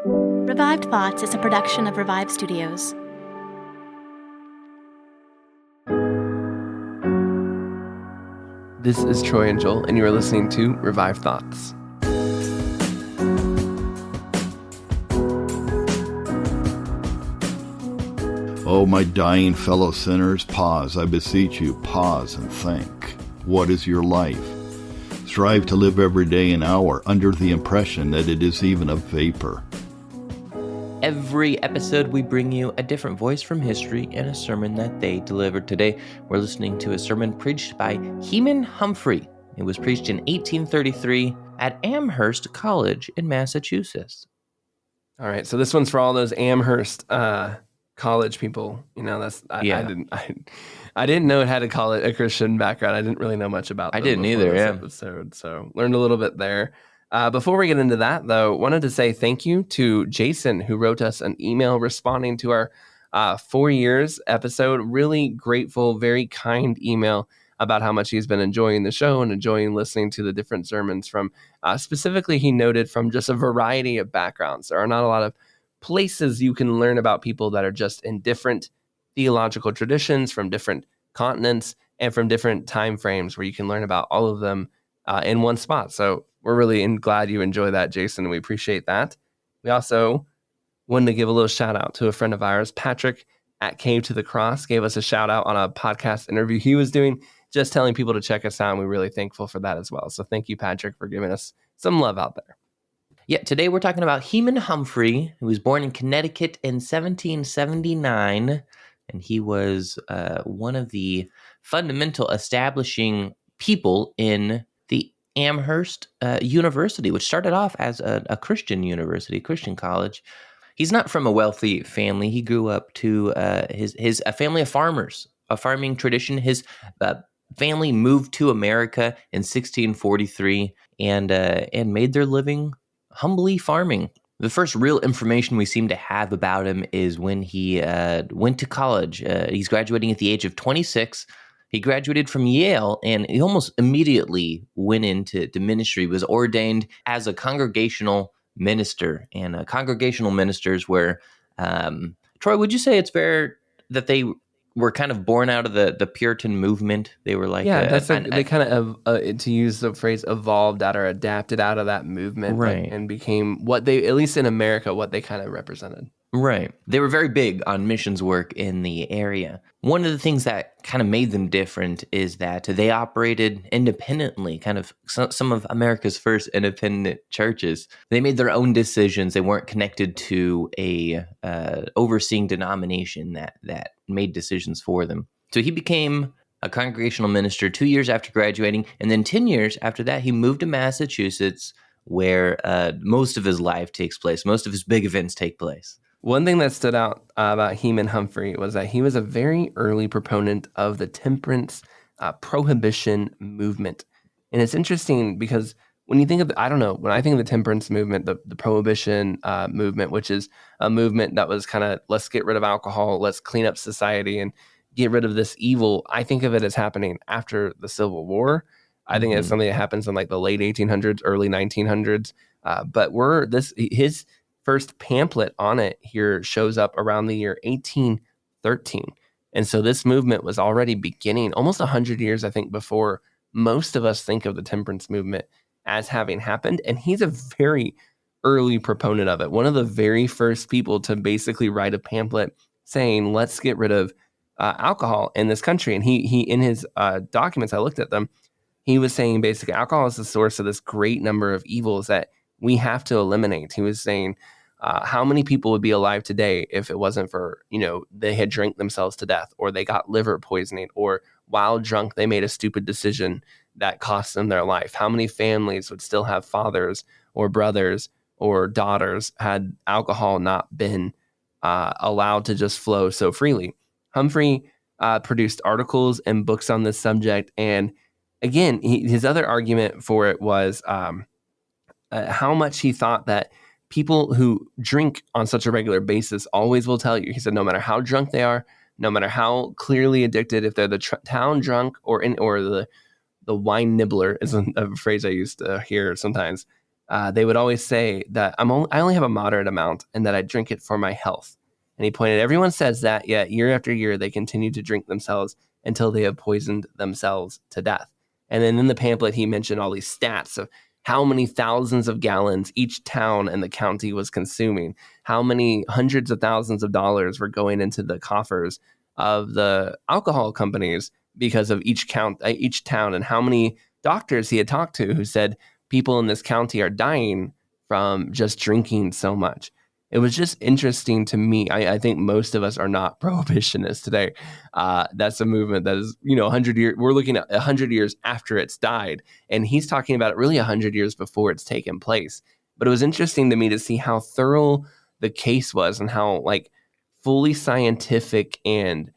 Revived Thoughts is a production of Revive Studios. This is Troy and Joel, and you are listening to Revive Thoughts. Oh, my dying fellow sinners, pause, I beseech you, pause and think. What is your life? Strive to live every day and hour under the impression that it is even a vapor. Every episode, we bring you a different voice from history and a sermon that they delivered. Today, we're listening to a sermon preached by Heman Humphrey. It was preached in 1833 at Amherst College in Massachusetts. All right, so this one's for all those Amherst college people. You know, I didn't know it had a Christian background. I didn't really know much about them. I didn't either. Yeah. Episode, so learned a little bit there. Before we get into that, though, wanted to say thank you to Jason, who wrote us an email responding to our 4 years episode. Really grateful, very kind email about how much he's been enjoying the show and enjoying listening to the different sermons from, specifically, he noted from just a variety of backgrounds. There are not a lot of places you can learn about people that are just in different theological traditions from different continents and from different time frames where you can learn about all of them in one spot. So we're really glad you enjoy that, Jason. We appreciate that. We also wanted to give a little shout out to a friend of ours, Patrick at Cave to the Cross, gave us a shout out on a podcast interview he was doing, just telling people to check us out. And we're really thankful for that as well. So thank you, Patrick, for giving us some love out there. Yeah, today we're talking about Heman Humphrey, who was born in Connecticut in 1779, and he was one of the fundamental establishing people in the Amherst University, which started off as a Christian university, Christian college. He's not from a wealthy family. He grew up to a family of farmers, a farming tradition. His family moved to America in 1643 and made their living humbly farming. The first real information we seem to have about him is when he went to college. He's graduating at the age of 26. He graduated from Yale, and he almost immediately went into ministry, was ordained as a congregational minister. And congregational ministers were, Troy, would you say it's fair that they were kind of born out of the Puritan movement? They were like, they kind of, to use the phrase, evolved out or adapted out of that movement, right? And became what they, at least in America, what they kind of represented. Right. They were very big on missions work in the area. One of the things that kind of made them different is that they operated independently, kind of some of America's first independent churches. They made their own decisions. They weren't connected to a overseeing denomination that made decisions for them. So he became a congregational minister 2 years after graduating, and then 10 years after that, he moved to Massachusetts, where most of his life takes place. Most of his big events take place. One thing that stood out about Heman Humphrey was that he was a very early proponent of the temperance prohibition movement. And it's interesting because when you think of, when I think of the temperance movement, the prohibition movement, which is a movement that was kind of, let's get rid of alcohol, let's clean up society and get rid of this evil, I think of it as happening after the Civil War. I think it's something that happens in like the late 1800s, early 1900s. But his first pamphlet on it here shows up around the year 1813. And so this movement was already beginning almost 100 years, I think, before most of us think of the temperance movement as having happened. And he's a very early proponent of it. One of the very first people to basically write a pamphlet saying, let's get rid of alcohol in this country. And he in his documents, I looked at them, he was saying basically alcohol is the source of this great number of evils that we have to eliminate. He was saying, how many people would be alive today if it wasn't for, they had drank themselves to death, or they got liver poisoning, or while drunk, they made a stupid decision that cost them their life? How many families would still have fathers or brothers or daughters had alcohol not been allowed to just flow so freely? Humphrey produced articles and books on this subject. And again, his other argument for it was how much he thought that people who drink on such a regular basis always will tell you. He said, no matter how drunk they are, no matter how clearly addicted, if they're the town drunk or the wine nibbler is a phrase I used to hear sometimes. they would always say that I only have a moderate amount and that I drink it for my health. And he pointed, everyone says that, yet year after year, they continue to drink themselves until they have poisoned themselves to death. And then in the pamphlet, he mentioned all these stats of how many thousands of gallons each town and the county was consuming, how many hundreds of thousands of dollars were going into the coffers of the alcohol companies because of each town, and how many doctors he had talked to who said people in this county are dying from just drinking so much. It was just interesting to me. I think most of us are not prohibitionists today. That's a movement that is, 100 years. We're looking at 100 years after it's died, and he's talking about it really 100 years before it's taken place. But it was interesting to me to see how thorough the case was and how fully scientific and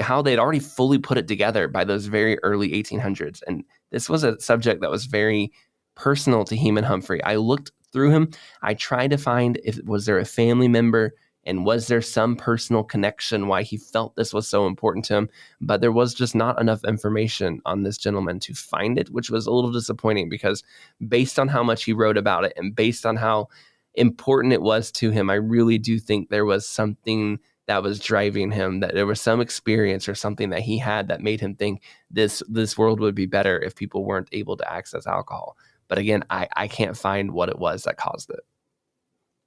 how they'd already fully put it together by those very early 1800s. And this was a subject that was very personal to Heman Humphrey. I looked through him. I tried to find was there a family member and was there some personal connection why he felt this was so important to him. But there was just not enough information on this gentleman to find it, which was a little disappointing because based on how much he wrote about it and based on how important it was to him, I really do think there was something that was driving him, that there was some experience or something that he had that made him think this world would be better if people weren't able to access alcohol. But again, I can't find what it was that caused it.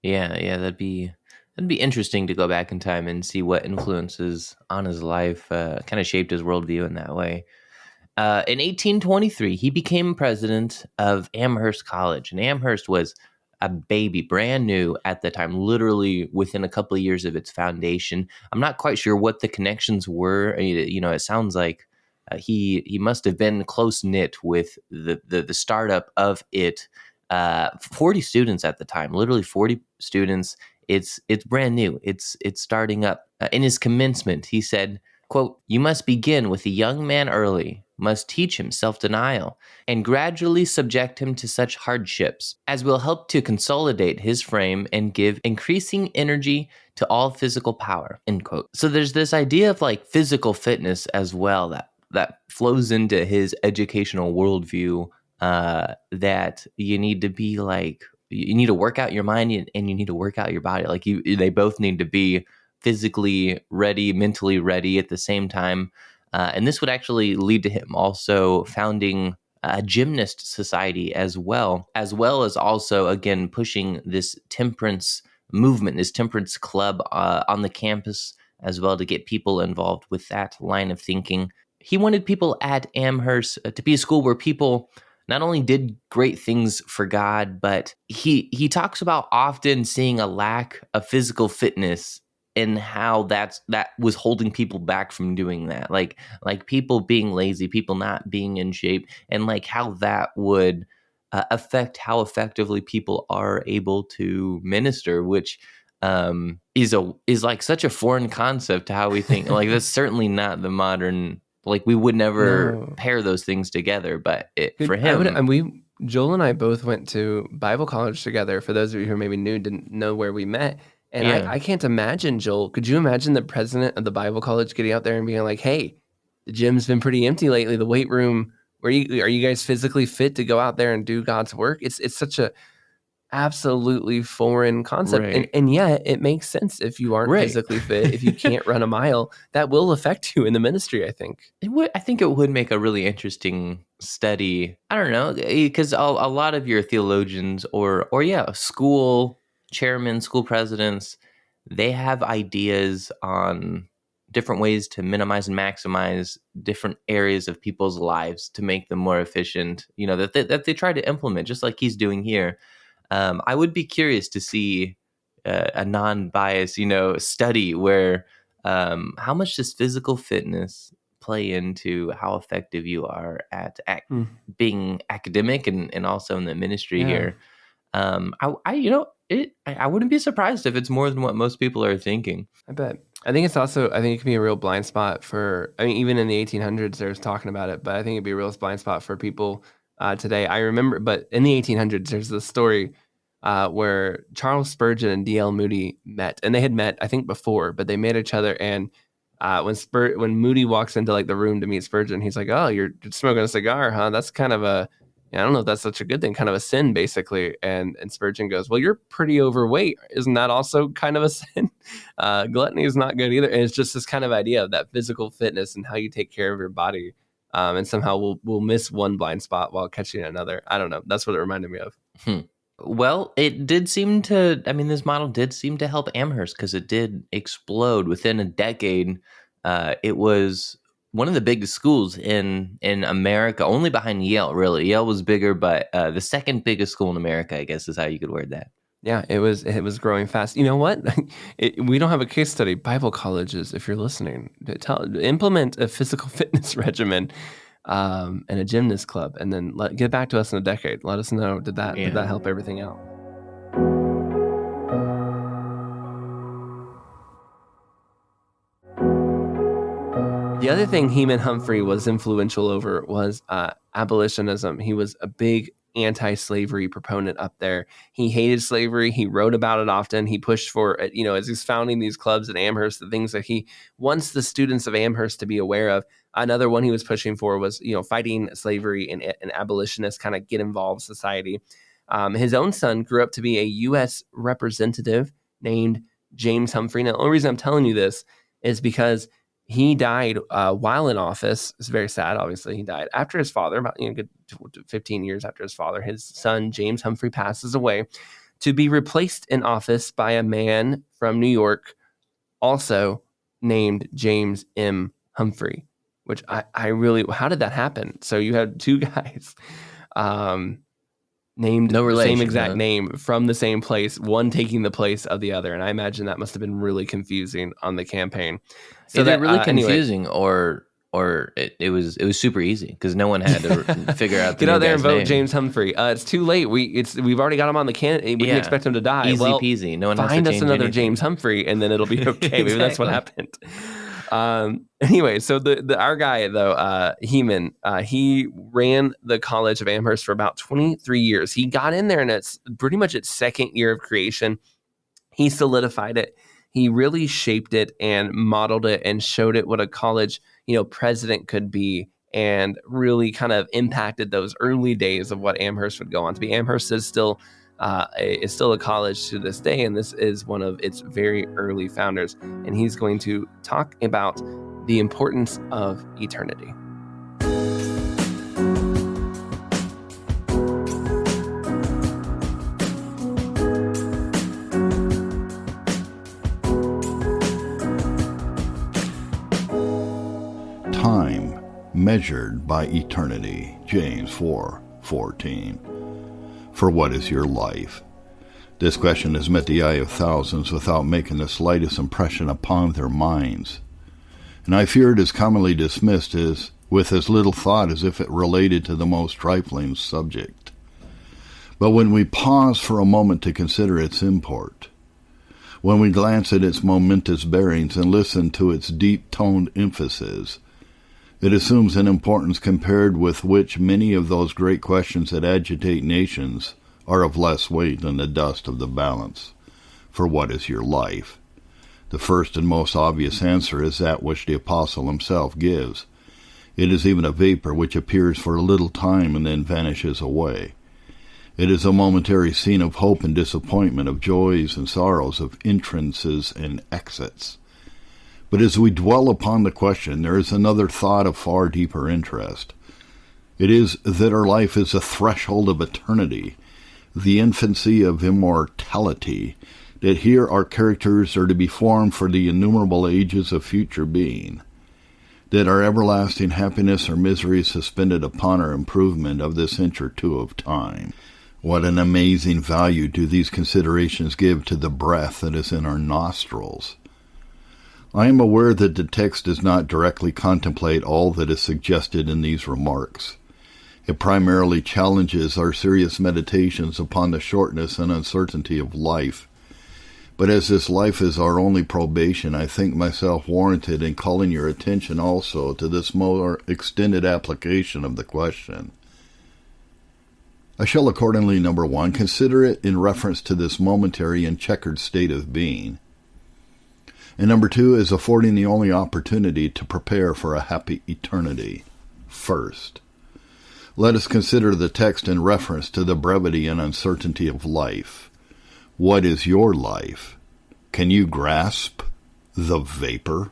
Yeah, that'd be interesting to go back in time and see what influences on his life kind of shaped his worldview in that way. In 1823, he became president of Amherst College, and Amherst was a baby, brand new at the time, literally within a couple of years of its foundation. I'm not quite sure what the connections were. It sounds like he must have been close knit with the startup of it. 40 students at the time, literally 40 students. It's brand new. It's starting up. In his commencement, he said, quote, "You must begin with a young man early, must teach him self-denial, and gradually subject him to such hardships as will help to consolidate his frame and give increasing energy to all physical power," end quote. So there's this idea of physical fitness as well that flows into his educational worldview, that you need to be you need to work out your mind and you need to work out your body. They both need to be physically ready, mentally ready at the same time. And this would actually lead to him also founding a gymnast society as well as also, again, pushing this temperance movement, this temperance club on the campus as well to get people involved with that line of thinking. He wanted people at Amherst to be a school where people not only did great things for God, but he talks about often seeing a lack of physical fitness and how that was holding people back from doing that, like people being lazy, people not being in shape, and how that would affect how effectively people are able to minister, which is such a foreign concept to how we think. That's certainly not the modern. We would never pair those things together, but for him, Joel and I both went to Bible college together. For those of you who maybe didn't know where we met. And I can't imagine, Joel, could you imagine the president of the Bible college getting out there and being like, "Hey, the gym's been pretty empty lately. The weight room, are you guys physically fit to go out there and do God's work?" It's such a absolutely foreign concept. Right. And yet it makes sense if you aren't physically fit, if you can't run a mile, that will affect you in the ministry, I think. I think it would make a really interesting study. I don't know, because a lot of your theologians or school chairmen, school presidents, they have ideas on different ways to minimize and maximize different areas of people's lives to make them more efficient, that they try to implement, just like he's doing here. I would be curious to see a non-biased, study where how much does physical fitness play into how effective you are at being academic and also in the ministry here. I wouldn't be surprised if it's more than what most people are thinking. I bet. I think it can be a real blind spot for, even in the 1800s, there's talking about it, but I think it'd be a real blind spot for people today. I remember, but in the 1800s, there's this story where Charles Spurgeon and D.L. Moody met, and they had met, I think, before, but they met each other. And when Moody walks into the room to meet Spurgeon, he's like, "Oh, you're smoking a cigar, huh? That's kind of a I don't know if that's such a good thing, kind of a sin, basically. And Spurgeon goes, well, you're pretty overweight. Isn't that also kind of a sin? Gluttony is not good either. And it's just this kind of idea of that physical fitness and how you take care of your body. And somehow we'll miss one blind spot while catching another. I don't know. That's what it reminded me of. Well, it did seem to, this model did seem to help Amherst because it did explode within a decade. It was one of the biggest schools in America, only behind Yale, really. Yale was bigger, but the second biggest school in America, I guess, is how you could word that. Yeah, it was growing fast. You know what? We don't have a case study. Bible colleges, if you're listening, implement a physical fitness regimen and a gymnast club, and then get back to us in a decade. Let us know, did that help everything out? The other thing Heman Humphrey was influential over was abolitionism. He was a big anti-slavery proponent up there. He hated slavery. He wrote about it often. He pushed for, as he's founding these clubs at Amherst, the things that he wants the students of Amherst to be aware of. Another one he was pushing for was, fighting slavery and abolitionist kind of get involved society. His own son grew up to be a U.S. representative named James Humphrey. Now, the only reason I'm telling you this is because he died while in office. It's very sad, obviously. He died after his father, about good 15 years after his father. His son, James Humphrey, passes away to be replaced in office by a man from New York, also named James M. Humphrey, which I really, how did that happen? So you had two guys named no relation, the same exact name from the same place, one taking the place of the other. And I imagine that must have been really confusing on the campaign. So either really confusing or it was super easy because no one had to figure out the get out there and vote name. James Humphrey. It's too late. We've already got him on the candidate. We can expect him to die. Easy peasy. No one has to find us change another anything. James Humphrey, and then it'll be okay. Exactly. Maybe that's what happened. Anyway, so our guy though, Heman, he ran the College of Amherst for about 23 years. He got in there, and it's pretty much its second year of creation. He solidified it. He really shaped it and modeled it and showed it what a college, president could be, and really kind of impacted those early days of what Amherst would go on to be. Amherst is still a college to this day, and this is one of its very early founders. And he's going to talk about the importance of eternity. Time measured by eternity. James 4:14. For what is your life? This question has met the eye of thousands without making the slightest impression upon their minds. And I fear it is commonly dismissed as with as little thought as if it related to the most trifling subject. But when we pause for a moment to consider its import, when we glance at its momentous bearings and listen to its deep-toned emphasis, it assumes an importance compared with which many of those great questions that agitate nations are of less weight than the dust of the balance. For what is your life? The first and most obvious answer is that which the apostle himself gives. It is even a vapor which appears for a little time and then vanishes away. It is a momentary scene of hope and disappointment, of joys and sorrows, of entrances and exits. But as we dwell upon the question, there is another thought of far deeper interest. It is that our life is a threshold of eternity, the infancy of immortality, that here our characters are to be formed for the innumerable ages of future being, that our everlasting happiness or misery is suspended upon our improvement of this inch or two of time. What an amazing value do these considerations give to the breath that is in our nostrils. I am aware that the text does not directly contemplate all that is suggested in these remarks. It primarily challenges our serious meditations upon the shortness and uncertainty of life. But as this life is our only probation, I think myself warranted in calling your attention also to this more extended application of the question. I shall accordingly, number one, consider it in reference to this momentary and checkered state of being. And number two is affording the only opportunity to prepare for a happy eternity. First, Let us consider the text in reference to the brevity and uncertainty of life. What is your life? Can you grasp the vapor?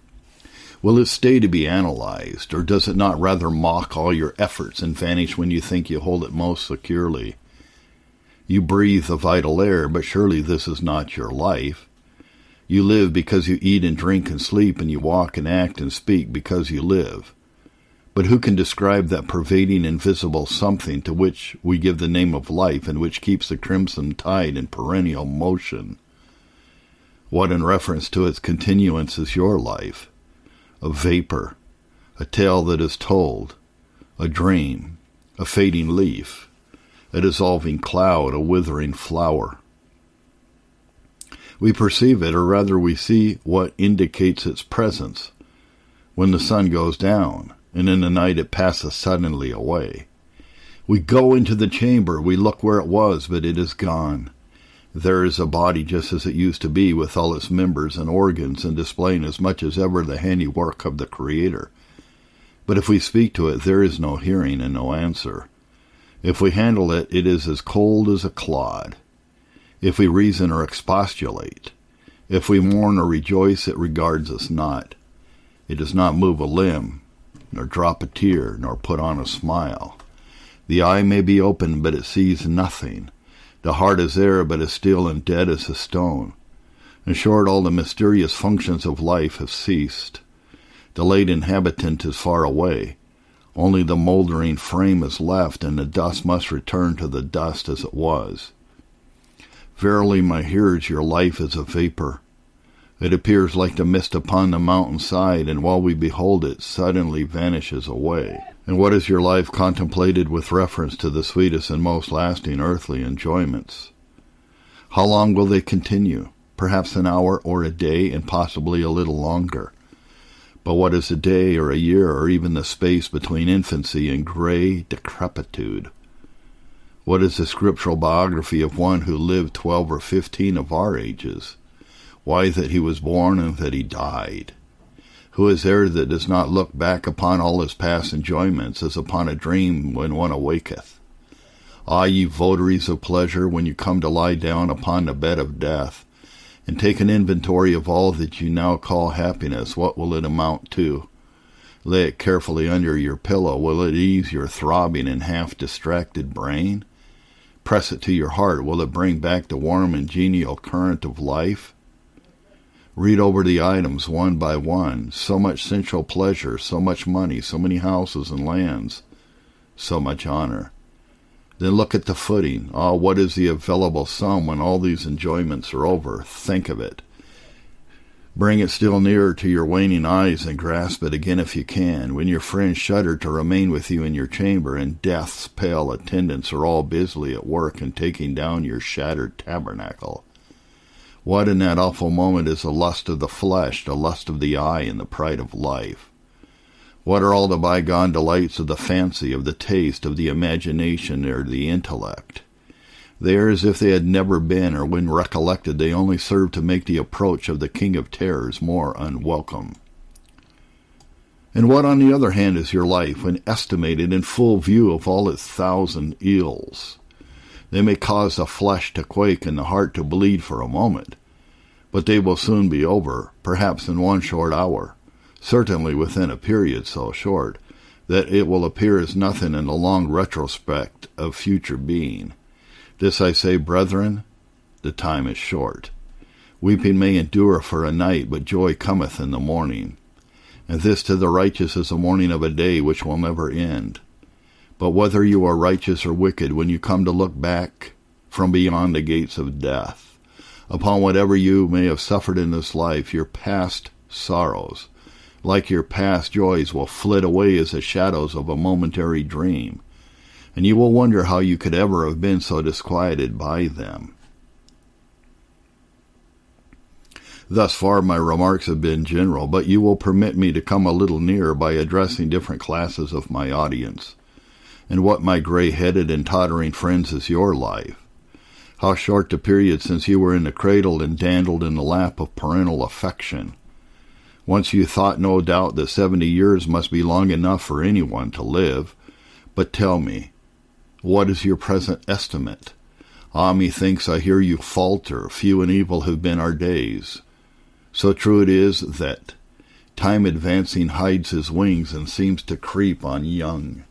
Will it stay to be analyzed, or does it not rather mock all your efforts and vanish when you think you hold it most securely? You breathe the vital air, but surely this is not your life. You live because you eat and drink and sleep, and you walk and act and speak because you live. But who can describe that pervading invisible something to which we give the name of life and which keeps the crimson tide in perennial motion? What in reference to its continuance is your life? A vapor, a tale that is told, a dream, a fading leaf, a dissolving cloud, a withering flower. We perceive it, or rather we see what indicates its presence, when the sun goes down, and in the night it passes suddenly away. We go into the chamber, we look where it was, but it is gone. There is a body just as it used to be, with all its members and organs, and displaying as much as ever the handiwork of the Creator. But if we speak to it, there is no hearing and no answer. If we handle it, it is as cold as a clod. If we reason or expostulate, if we mourn or rejoice, it regards us not. It does not move a limb, nor drop a tear, nor put on a smile. The eye may be open, but it sees nothing. The heart is there, but is still and dead as a stone. In short, all the mysterious functions of life have ceased. The late inhabitant is far away. Only the moldering frame is left, and the dust must return to the dust as it was. Verily, my hearers, your life is a vapor. It appears like the mist upon the mountainside, and while we behold it, suddenly vanishes away. And what is your life contemplated with reference to the sweetest and most lasting earthly enjoyments? How long will they continue? Perhaps an hour or a day, and possibly a little longer. But what is a day or a year, or even the space between infancy and gray decrepitude? What is the scriptural biography of one who lived 12 or 15 of our ages? Why, that he was born and that he died. Who is there that does not look back upon all his past enjoyments as upon a dream when one awaketh? Ah, ye votaries of pleasure, when you come to lie down upon the bed of death, and take an inventory of all that you now call happiness, what will it amount to? Lay it carefully under your pillow. Will it ease your throbbing and half-distracted brain? Press it to your heart. Will it bring back the warm and genial current of life? Read over the items one by one. So much sensual pleasure, so much money, so many houses and lands, so much honor. Then look at the footing. Ah, what is the available sum when all these enjoyments are over? Think of it. Bring it still nearer to your waning eyes and grasp it again if you can, when your friends shudder to remain with you in your chamber, and death's pale attendants are all busily at work in taking down your shattered tabernacle. What in that awful moment is the lust of the flesh, the lust of the eye, and the pride of life? What are all the bygone delights of the fancy, of the taste, of the imagination, or the intellect? They are as if they had never been, or when recollected they only serve to make the approach of the King of Terrors more unwelcome. And what, on the other hand, is your life, when estimated in full view of all its 1,000 ills? They may cause the flesh to quake and the heart to bleed for a moment, but they will soon be over, perhaps in one short hour, certainly within a period so short that it will appear as nothing in the long retrospect of future being. This I say, brethren, the time is short. Weeping may endure for a night, but joy cometh in the morning. And this to the righteous is the morning of a day which will never end. But whether you are righteous or wicked, when you come to look back from beyond the gates of death, upon whatever you may have suffered in this life, your past sorrows, like your past joys, will flit away as the shadows of a momentary dream, and you will wonder how you could ever have been so disquieted by them. Thus far my remarks have been general, but you will permit me to come a little nearer by addressing different classes of my audience. And what, my gray-headed and tottering friends, is your life? How short the period since you were in the cradle and dandled in the lap of parental affection. Once you thought no doubt that 70 years must be long enough for anyone to live, But tell me, what is your present estimate? Ah, methinks I hear you falter, few and evil have been our days. So true it is that time advancing hides his wings and seems to creep on young.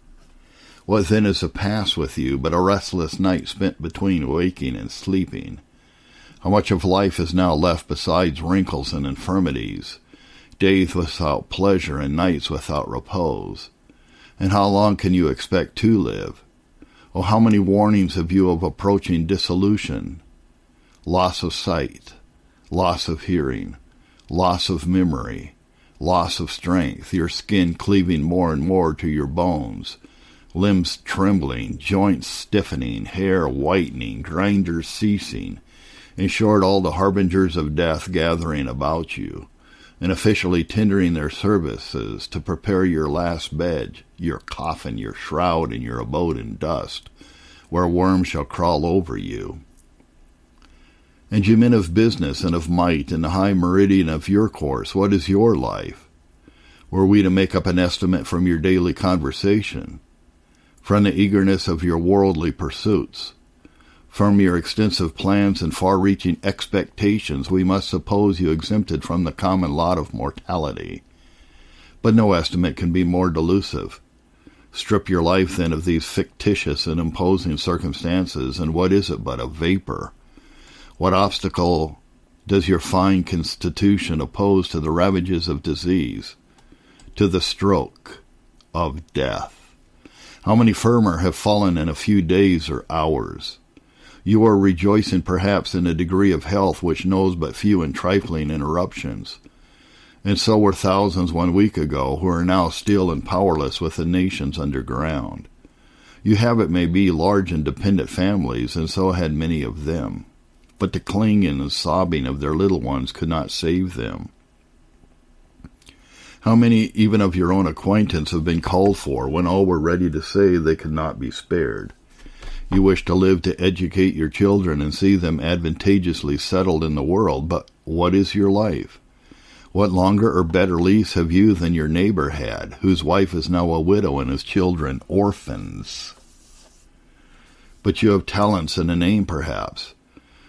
What then is a past with you but a restless night spent between waking and sleeping? How much of life is now left besides wrinkles and infirmities, days without pleasure and nights without repose? And how long can you expect to live? Oh, how many warnings have you of approaching dissolution? Loss of sight, loss of hearing, loss of memory, loss of strength, your skin cleaving more and more to your bones, limbs trembling, joints stiffening, hair whitening, grinders ceasing, in short, all the harbingers of death gathering about you, and officially tendering their services to prepare your last bed, your coffin, your shroud, and your abode in dust, where worms shall crawl over you. And you men of business and of might, in the high meridian of your course, what is your life? Were we to make up an estimate from your daily conversation, from the eagerness of your worldly pursuits, from your extensive plans and far-reaching expectations, we must suppose you exempted from the common lot of mortality. But no estimate can be more delusive. Strip your life, then, of these fictitious and imposing circumstances, and what is it but a vapor? What obstacle does your fine constitution oppose to the ravages of disease, to the stroke of death? How many firmer have fallen in a few days or hours? You are rejoicing perhaps in a degree of health which knows but few and trifling interruptions. And so were thousands 1 week ago who are now still and powerless with the nations underground. You have, it may be, large and dependent families, and so had many of them. But the clinging and sobbing of their little ones could not save them. How many even of your own acquaintance have been called for when all were ready to say they could not be spared? You wish to live to educate your children and see them advantageously settled in the world, but what is your life? What longer or better lease have you than your neighbor had, whose wife is now a widow and his children orphans? But you have talents and a name, perhaps.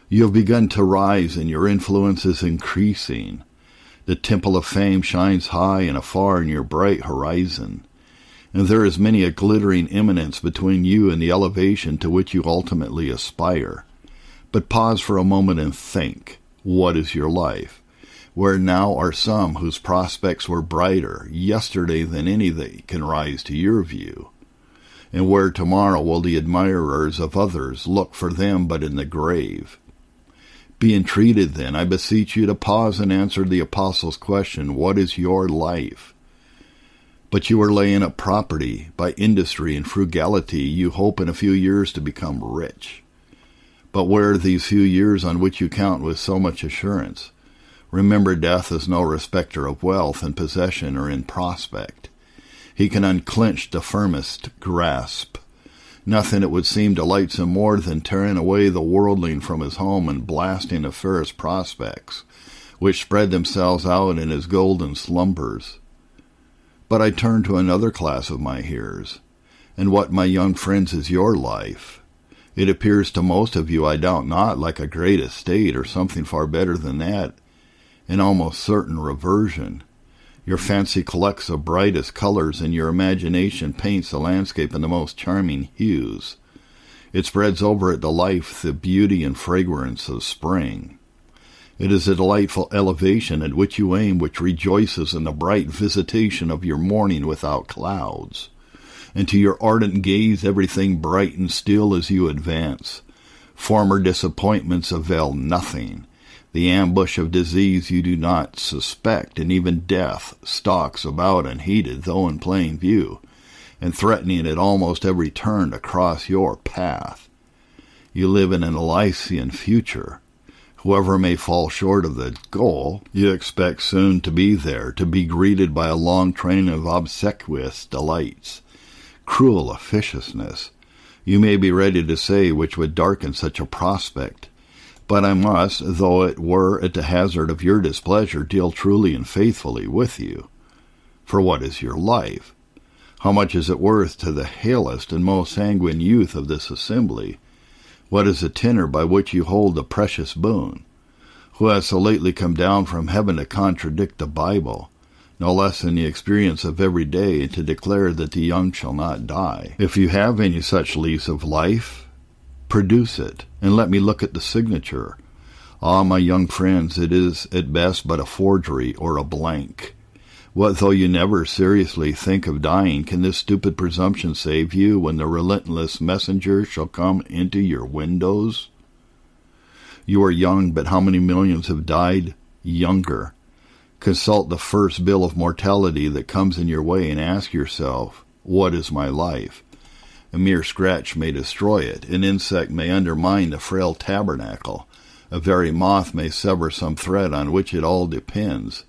You have begun to rise, and your influence is increasing. The temple of fame shines high and afar in your bright horizon, and there is many a glittering eminence between you and the elevation to which you ultimately aspire. But pause for a moment and think, what is your life? Where now are some whose prospects were brighter yesterday than any that can rise to your view? And where tomorrow will the admirers of others look for them but in the grave? Be entreated, then, I beseech you, to pause and answer the apostle's question, what is your life? But you are laying up property. By industry and frugality you hope in a few years to become rich. But where are these few years on which you count with so much assurance? Remember, death is no respecter of wealth in possession or in prospect. He can unclench the firmest grasp. Nothing, it would seem, delights him more than tearing away the worldling from his home and blasting the fairest prospects, which spread themselves out in his golden slumbers. But I turn to another class of my hearers. And what, my young friends, is your life? It appears to most of you, I doubt not, like a great estate or something far better than that, an almost certain reversion. Your fancy collects the brightest colors, and your imagination paints the landscape in the most charming hues. It spreads over it the life, the beauty and fragrance of spring. It is a delightful elevation at which you aim, which rejoices in the bright visitation of your morning without clouds. And to your ardent gaze everything bright and still as you advance. Former disappointments avail nothing. The ambush of disease you do not suspect, and even death stalks about unheeded, though in plain view, and threatening at almost every turn to cross your path. You live in an Elysian future. Whoever may fall short of the goal, you expect soon to be there, to be greeted by a long train of obsequious delights. Cruel officiousness, you may be ready to say, which would darken such a prospect. But I must, though it were at the hazard of your displeasure, deal truly and faithfully with you. For what is your life? How much is it worth to the halest and most sanguine youth of this assembly? What is the tenor by which you hold the precious boon? Who has so lately come down from heaven to contradict the Bible, no less than the experience of every day, to declare that the young shall not die? If you have any such lease of life, produce it, and let me look at the signature. Ah, my young friends, it is at best but a forgery or a blank. What though you never seriously think of dying, can this stupid presumption save you when the relentless messenger shall come into your windows? You are young, but how many millions have died younger? Consult the first bill of mortality that comes in your way and ask yourself, what is my life? A mere scratch may destroy it. An insect may undermine the frail tabernacle. A very moth may sever some thread on which it all depends.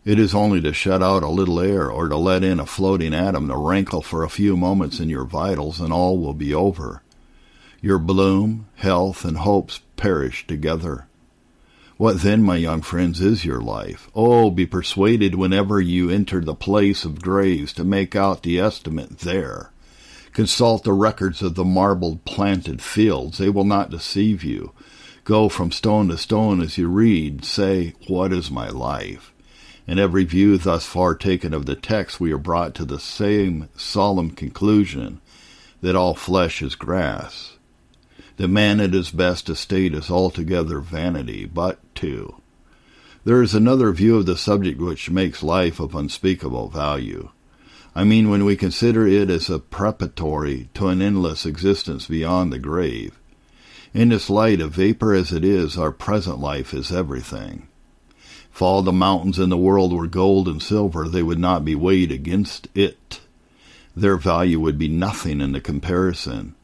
It is only to shut out a little air or to let in a floating atom to rankle for a few moments in your vitals, and all will be over. Your bloom, health, and hopes perish together. What then, my young friends, is your life? Oh, be persuaded whenever you enter the place of graves to make out the estimate there. Consult the records of the marbled planted fields. They will not deceive you. Go from stone to stone as you read. Say, what is my life? In every view thus far taken of the text, we are brought to the same solemn conclusion, that all flesh is grass. The man at his best estate is altogether vanity. But, too, there is another view of the subject which makes life of unspeakable value. I mean, when we consider it as a preparatory to an endless existence beyond the grave. In this light, a vapor as it is, our present life is everything. If all the mountains in the world were gold and silver, they would not be weighed against it. Their value would be nothing in the comparison.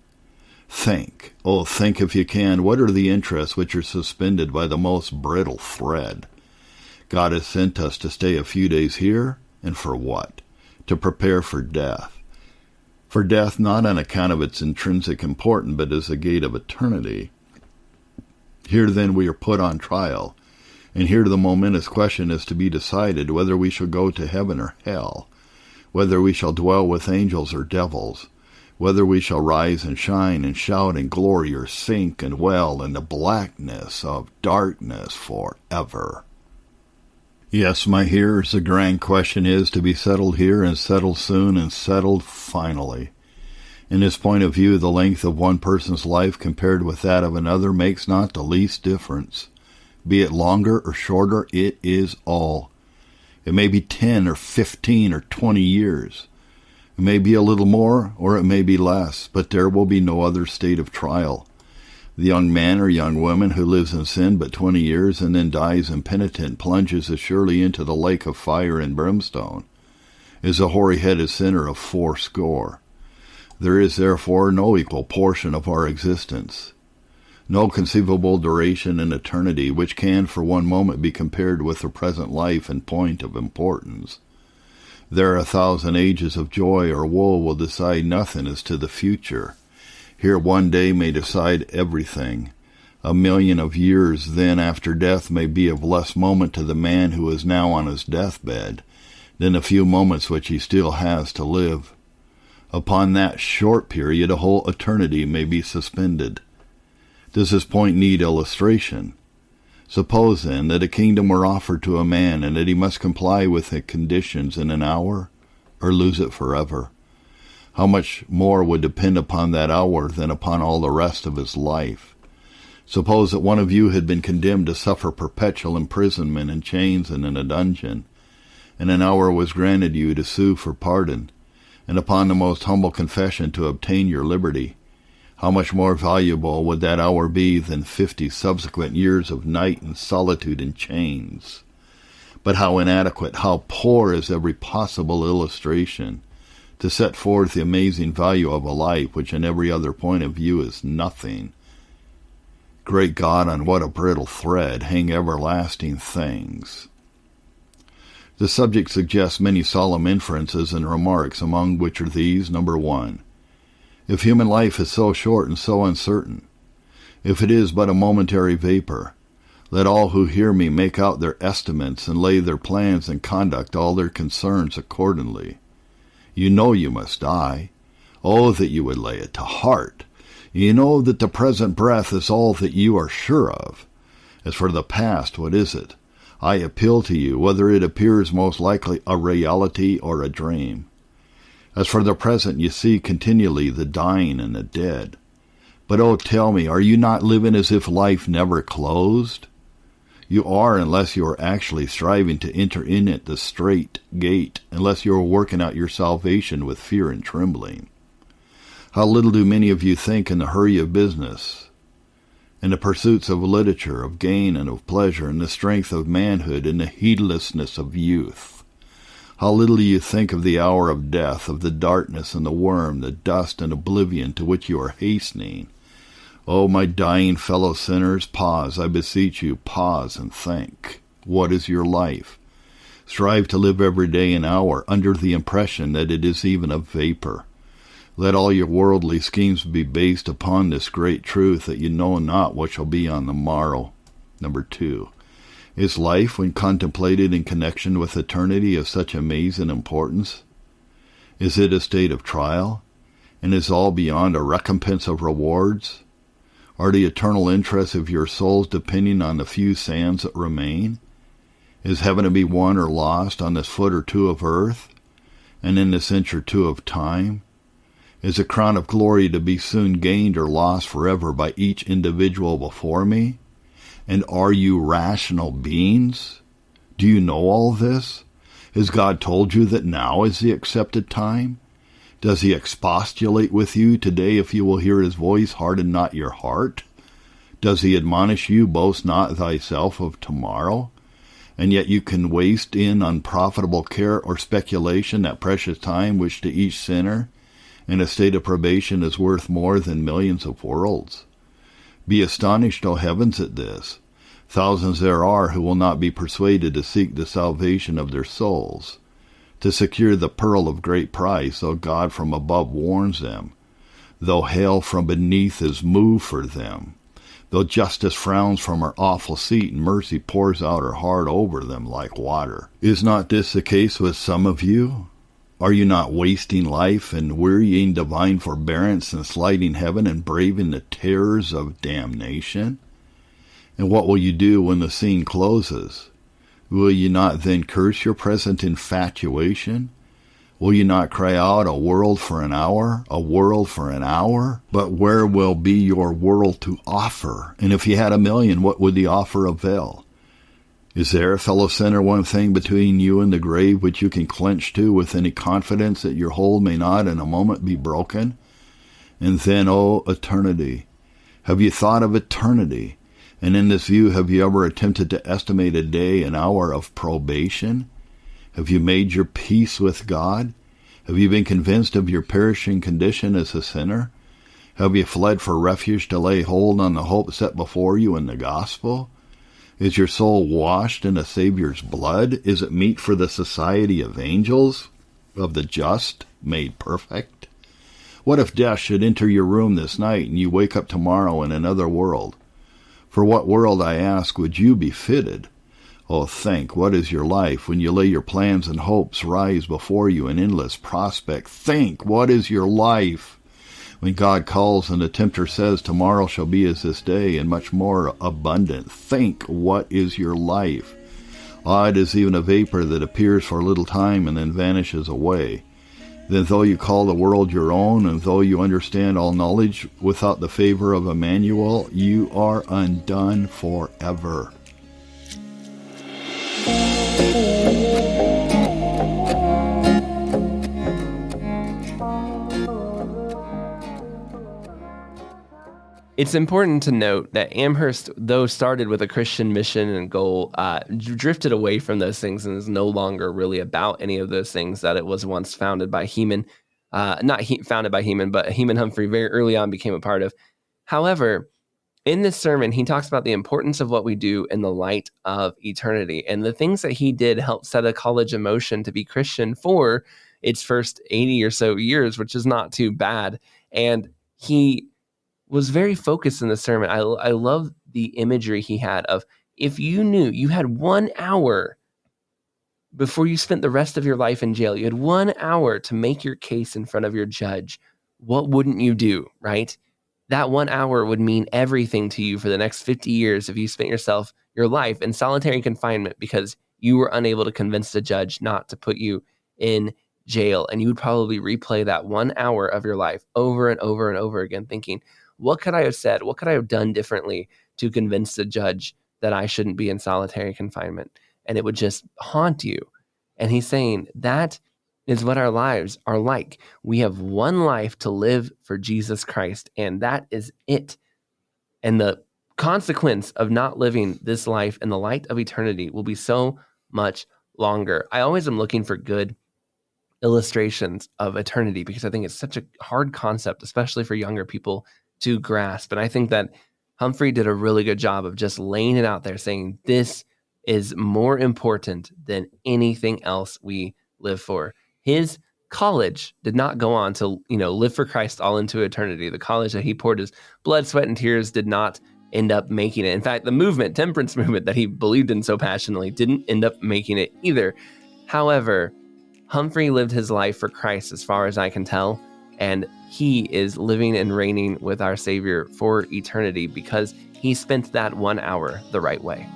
Think, oh, think if you can, what are the interests which are suspended by the most brittle thread? God has sent us to stay a few days here, and for what? To prepare for death. For death not on account of its intrinsic importance, but as a gate of eternity. Here then we are put on trial, and here the momentous question is to be decided whether we shall go to heaven or hell, whether we shall dwell with angels or devils, whether we shall rise and shine and shout in glory or sink and dwell in the blackness of darkness forever. Yes, my hearers, the grand question is to be settled here and settled soon and settled finally. In this point of view, the length of one person's life compared with that of another makes not the least difference. Be it longer or shorter, it is all. It may be 10 or 15 or 20 years. It may be a little more or it may be less, but there will be no other state of trial. The young man or young woman who lives in sin but 20 years and then dies impenitent plunges as surely into the lake of fire and brimstone as a hoary-headed sinner of 80. There is therefore no equal portion of our existence, no conceivable duration in eternity which can for one moment be compared with the present life in point of importance. There 1,000 ages of joy or woe will decide nothing as to the future. Here one day may decide everything. 1,000,000 of years then after death may be of less moment to the man who is now on his deathbed than a few moments which he still has to live. Upon that short period a whole eternity may be suspended. Does this point need illustration? Suppose, then, that a kingdom were offered to a man, and that he must comply with the conditions in an hour, or lose it forever. How much more would depend upon that hour than upon all the rest of his life? Suppose that one of you had been condemned to suffer perpetual imprisonment in chains and in a dungeon, and an hour was granted you to sue for pardon, and upon the most humble confession to obtain your liberty. How much more valuable would that hour be than 50 subsequent years of night and solitude in chains? But how inadequate, how poor is every possible illustration to set forth the amazing value of a life which in every other point of view is nothing. Great God, on what a brittle thread hang everlasting things. The subject suggests many solemn inferences and remarks, among which are these. Number 1. If human life is so short and so uncertain, if it is but a momentary vapor, let all who hear me make out their estimates and lay their plans and conduct all their concerns accordingly. You know you must die. Oh, that you would lay it to heart. You know that the present breath is all that you are sure of. As for the past, what is it? I appeal to you, whether it appears most likely a reality or a dream. As for the present, you see continually the dying and the dead. But oh, tell me, are you not living as if life never closed? You are, unless you are actually striving to enter in at the straight gate, unless you are working out your salvation with fear and trembling. How little do many of you think in the hurry of business, in the pursuits of literature, of gain and of pleasure, in the strength of manhood, in the heedlessness of youth. How little do you think of the hour of death, of the darkness and the worm, the dust and oblivion to which you are hastening. Oh, my dying fellow sinners, pause, I beseech you, pause and think. What is your life? Strive to live every day and hour under the impression that it is even a vapor. Let all your worldly schemes be based upon this great truth that you know not what shall be on the morrow. Number 2. Is life, when contemplated in connection with eternity, of such amazing importance? Is it a state of trial? And is all beyond a recompense of rewards? Are the eternal interests of your souls depending on the few sands that remain? Is heaven to be won or lost on this foot or two of earth, and in this inch or two of time? Is a crown of glory to be soon gained or lost forever by each individual before me? And are you rational beings? Do you know all this? Has God told you that now is the accepted time? Does he expostulate with you today if you will hear his voice, harden not your heart? Does he admonish you, boast not thyself of tomorrow? And yet you can waste in unprofitable care or speculation that precious time which to each sinner in a state of probation is worth more than millions of worlds. Be astonished, O heavens, at this. Thousands there are who will not be persuaded to seek the salvation of their souls, to secure the pearl of great price, though God from above warns them, though hell from beneath is moved for them, though justice frowns from her awful seat and mercy pours out her heart over them like water. Is not this the case with some of you? Are you not wasting life and wearying divine forbearance and slighting heaven and braving the terrors of damnation? And what will you do when the scene closes? Will you not then curse your present infatuation? Will you not cry out, a world for an hour, a world for an hour? But where will be your world to offer? And if you had 1,000,000, what would the offer avail? Is there, fellow sinner, one thing between you and the grave which you can clench to with any confidence that your hold may not in a moment be broken? And then, oh, eternity! Have you thought of eternity? And in this view, have you ever attempted to estimate a day, an hour of probation? Have you made your peace with God? Have you been convinced of your perishing condition as a sinner? Have you fled for refuge to lay hold on the hope set before you in the gospel? Is your soul washed in a Savior's blood? Is it meet for the society of angels, of the just, made perfect? What if death should enter your room this night and you wake up tomorrow in another world? For what world, I ask, would you be fitted? Oh, think, what is your life when you lay your plans and hopes rise before you in endless prospect? Think, what is your life when God calls and the tempter says, tomorrow shall be as this day and much more abundant? Think, what is your life? Ah, it is even a vapor that appears for a little time and then vanishes away. Then though you call the world your own, and though you understand all knowledge without the favor of Emmanuel, you are undone forever. It's important to note that Amherst, though started with a Christian mission and goal, drifted away from those things and is no longer really about any of those things that it was once founded by Heman. Founded by Heman, but Heman Humphrey very early on became a part of. However, in this sermon, he talks about the importance of what we do in the light of eternity. And the things that he did help set a college in motion to be Christian for its first 80 or so years, which is not too bad. And he was very focused in the sermon. I love the imagery he had of, if you knew you had 1 hour before you spent the rest of your life in jail, you had 1 hour to make your case in front of your judge. What wouldn't you do, right? That 1 hour would mean everything to you for the next 50 years if you spent your life in solitary confinement because you were unable to convince the judge not to put you in jail. And you would probably replay that 1 hour of your life over and over and over again, thinking, what could I have said? What could I have done differently to convince the judge that I shouldn't be in solitary confinement? And it would just haunt you. And he's saying that is what our lives are like. We have one life to live for Jesus Christ, and that is it. And the consequence of not living this life in the light of eternity will be so much longer. I always am looking for good illustrations of eternity because I think it's such a hard concept, especially for younger people to grasp. And I think that Humphrey did a really good job of just laying it out there, saying this is more important than anything else we live for. His college did not go on to, live for Christ all into eternity. The college that he poured his blood, sweat, and tears did not end up making it. In fact, the temperance movement that he believed in so passionately didn't end up making it either. However, Humphrey lived his life for Christ as far as I can tell, and he is living and reigning with our Savior for eternity because he spent that 1 hour the right way.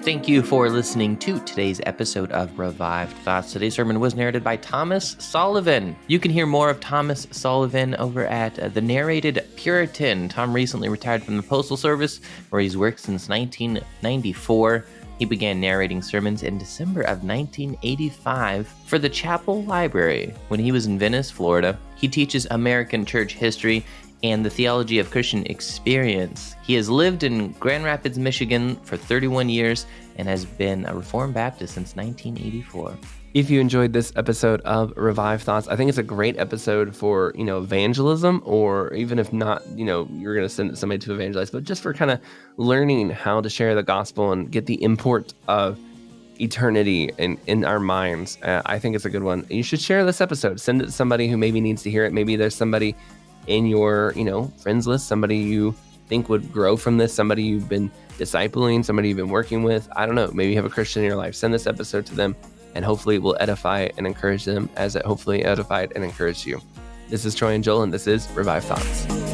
Thank you for listening to today's episode of Revived Thoughts. Today's sermon was narrated by Thomas Sullivan. You can hear more of Thomas Sullivan over at The Narrated Puritan. Tom recently retired from the Postal Service, where he's worked since 1994. He began narrating sermons in December of 1985 for the Chapel Library when he was in Venice, Florida. He teaches American church history and the theology of Christian experience. He has lived in Grand Rapids, Michigan for 31 years and has been a Reformed Baptist since 1984. If you enjoyed this episode of Revive Thoughts, I think it's a great episode for, evangelism, or even if not, you're going to send somebody to evangelize, but just for kind of learning how to share the gospel and get the import of eternity in our minds. I think it's a good one. You should share this episode. Send it to somebody who maybe needs to hear it. Maybe there's somebody in your, friends list, somebody you think would grow from this, somebody you've been discipling, somebody you've been working with. I don't know. Maybe you have a Christian in your life. Send this episode to them, and hopefully it will edify and encourage them as it hopefully edified and encouraged you. This is Troy and Joel, and this is Revive Thoughts.